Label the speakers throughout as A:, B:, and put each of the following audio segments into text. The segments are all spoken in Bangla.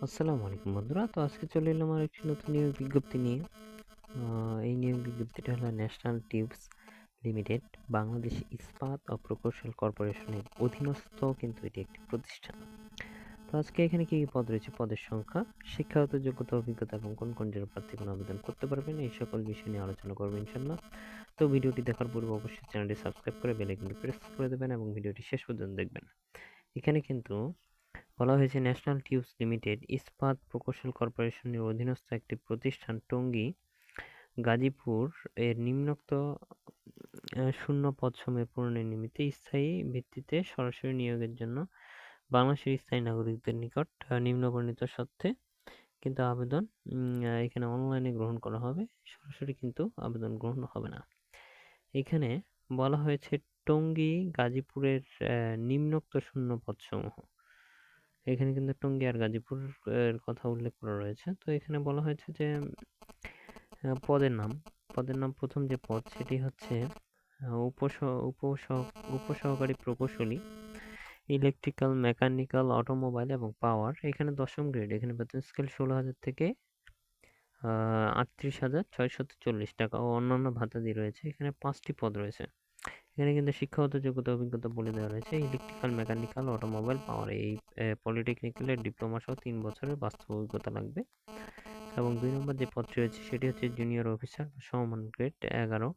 A: আসসালামু আলাইকুম বন্ধুরা। তো আজকে চলে এলাম আরেকটি নতুন নিয়োগ বিজ্ঞপ্তি নিয়ে। এই নিয়োগ বিজ্ঞপ্তিটা হলো ন্যাশনাল টিউবস লিমিটেড, বাংলাদেশ ইস্পাত ও প্রকৌশল কর্পোরেশনের অধীনস্থ কিন্তু এটি একটি প্রতিষ্ঠান। তো আজকে এখানে কি কি পদ রয়েছে, পদের সংখ্যা, শিক্ষাগত যোগ্যতা, অভিজ্ঞতা এবং কোন কোন জেলার প্রার্থীগণ আবেদন করতে পারবেন, এই সকল বিষয় নিয়ে আলোচনা করবো ইনশাল্লাহ। তো ভিডিওটি দেখার পূর্বে অবশ্যই চ্যানেলটি সাবস্ক্রাইব করে বেল আইকনটি প্রেস করে দেবেন এবং ভিডিওটি শেষ পর্যন্ত দেখবেন। এখানে কিন্তু বলা হয়েছে ন্যাশনাল টিউবস লিমিটেড ইস্পাত প্রকৌশল কর্পোরেশনের অধীনস্থ একটি প্রতিষ্ঠান টঙ্গী গাজীপুর এর নিম্নোক্ত শূন্য পদসমূহ পূরণের নিমিত্তে স্থায়ী ভিত্তিতে সরাসরি নিয়োগের জন্য বাংলাদেশের স্থায়ী নাগরিকদের নিকট নিম্নবর্ণিত শর্তে কিন্তু আবেদন এখানে অনলাইনে গ্রহণ করা হবে, সরাসরি কিন্তু আবেদন গ্রহণ হবে না। এখানে বলা হয়েছে টঙ্গী গাজীপুরের নিম্নোক্ত শূন্য পদসমূহ, এখানে কিন্তু টঙ্গী আর গাজীপুর এর কথা উল্লেখ করা রয়েছে। তো এখানে বলা হয়েছে যে পদের নাম প্রথম যে পদ সেটি হচ্ছে উপসহকারী প্রকৌশলী, ইলেকট্রিক্যাল, মেকানিক্যাল, অটোমোবাইল এবং পাওয়ার। এখানে ১০ম গ্রেড, এখানে বেতন স্কেল ১৬,০০০ থেকে ৩৮,৬৪০ টাকা ও অন্যান্য ভাতাদি রয়েছে। এখানে ৫টি পদ রয়েছে। এখানে কিন্তু শিক্ষাগত যোগ্যতা, অভিজ্ঞতা বলে দেওয়া রয়েছে। ইলেকট্রিক্যাল, মেকানিক্যাল, অটোমোবাইল, পাওয়ার, এই পলিটেকনিক্যালের ডিপ্লোমা সহ ৩ বছরের বাস্তব অভিজ্ঞতা লাগবে। এবং ২ নম্বর যে পদটি রয়েছে সেটি হচ্ছে জুনিয়র অফিসার বা সমমান গ্রেড ১১,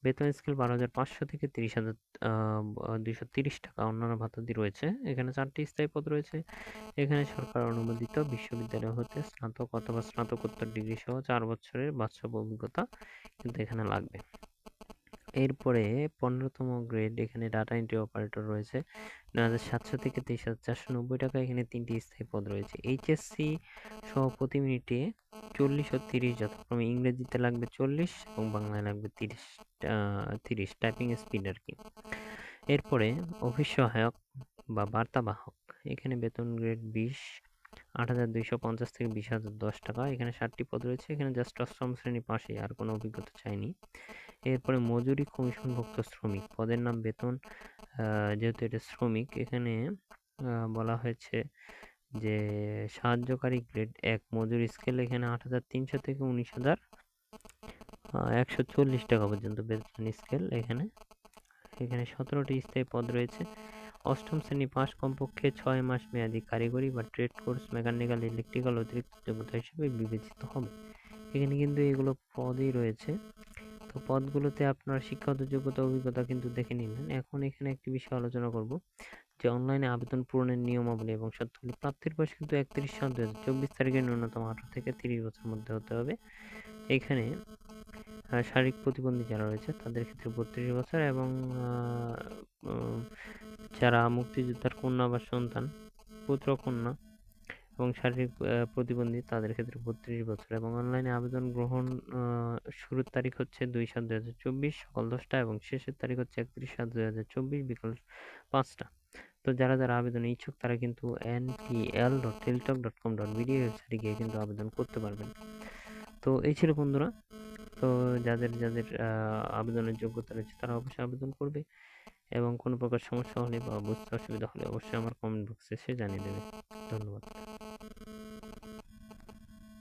A: বেতন স্কেল ১২,৫০০ থেকে ৩০,২৩০ টাকা, অন্যান্য ভাতাদি রয়েছে। এখানে ৪টি স্থায়ী পদ রয়েছে। এখানে সরকার অনুমোদিত বিশ্ববিদ্যালয় হতে স্নাতক অথবা স্নাতকোত্তর ডিগ্রি সহ ৪ বছরের বাস্তব অভিজ্ঞতা কিন্তু এখানে লাগবে। এরপরে ১৫তম গ্রেড, এখানে ডাটা এন্ট্রি অপারেটর রয়েছে ৯,৭০০ থেকে ২৩,৪৯০ টাকা। এখানে ৩টি স্থায়ী পদ রয়েছে। এইচএসসি সহ প্রতি মিনিটে ৪০ ও ৩০, যথাক্রমে ইংরেজিতে লাগবে ৪০ এবং বাংলায় লাগবে ৩০ টাইপিং স্পিড আর কি। এরপরে অফিস সহায়ক বা বার্তাবাহক, এখানে বেতন গ্রেড ২০, ৮,২৫০ থেকে ২০,০১০ টাকা। এখানে ৭টি পদ রয়েছে। এখানে জাস্ট ৮ম শ্রেণী পাশেই, আর কোনো অভিজ্ঞতা চাইনি। এরপরে মজুরি কমিশনভুক্ত শ্রমিক, পদের নাম, বেতন, যেহেতু এটা শ্রমিক, এখানে বলা হয়েছে যে সাহায্যকারী গ্রেড ১, মজুরি স্কেল এখানে ৮,৩০০ থেকে ১৯,১৪০ টাকা পর্যন্ত বেতন স্কেল। এখানে ১৭টি স্থায়ী পদ রয়েছে। ৮ম শ্রেণী পাস, কমপক্ষে ৬ মাস মেয়াদী কারিগরি বা ট্রেড কোর্স, মেকানিক্যাল, ইলেকট্রিক্যাল অতিরিক্ত যোগ্যতা হিসেবে বিবেচিত হবে। এখানে কিন্তু এগুলো পদই রয়েছে। তো পদগুলোতে আপনার শিক্ষাগত যোগ্যতা, অভিজ্ঞতা কিন্তু দেখে নিলেন। এখন এখানে একটি বিষয় আলোচনা করব যে অনলাইনে আবেদন পূরণের নিয়মাবলী এবং শর্তাবলী। প্রার্থীর বয়স কিন্তু ৩১/৭/২০২৪ তারিখে ন্যূনতম ১৮ থেকে ৩০ বছরের মধ্যে হতে হবে। এখানে শারীরিক প্রতিবন্ধী যারা রয়েছে তাদের ক্ষেত্রে ৩২ বছর এবং উম, যারা মুক্তিযোদ্ধার কন্যা বা সন্তান, পুত্র কন্যা এবং শারীরিক প্রতিবন্ধী তাদের ক্ষেত্রে ৩২ বছর। এবং অনলাইনে আবেদন গ্রহণ শুরুর তারিখ হচ্ছে ২/৭/২০২৪ সকাল ১০টা এবং শেষের তারিখ হচ্ছে ৩১/৭/২০২৪ বিকাল ৫টা। তো যারা আবেদনে ইচ্ছুক তারা কিন্তু ntl.teltalk.com.bd ওয়েবসাইটে গিয়ে কিন্তু আবেদন করতে পারবেন। তো এই ছিল বন্ধুরা। তো যাদের আবেদনের যোগ্যতা রয়েছে তারা অবশ্যই আবেদন করবে এবং কোনো প্রকার সমস্যা হলে বা বুঝতে অসুবিধা হলে অবশ্যই আমার কমেন্ট বক্সে এসে জানিয়ে দেবে। ধন্যবাদ।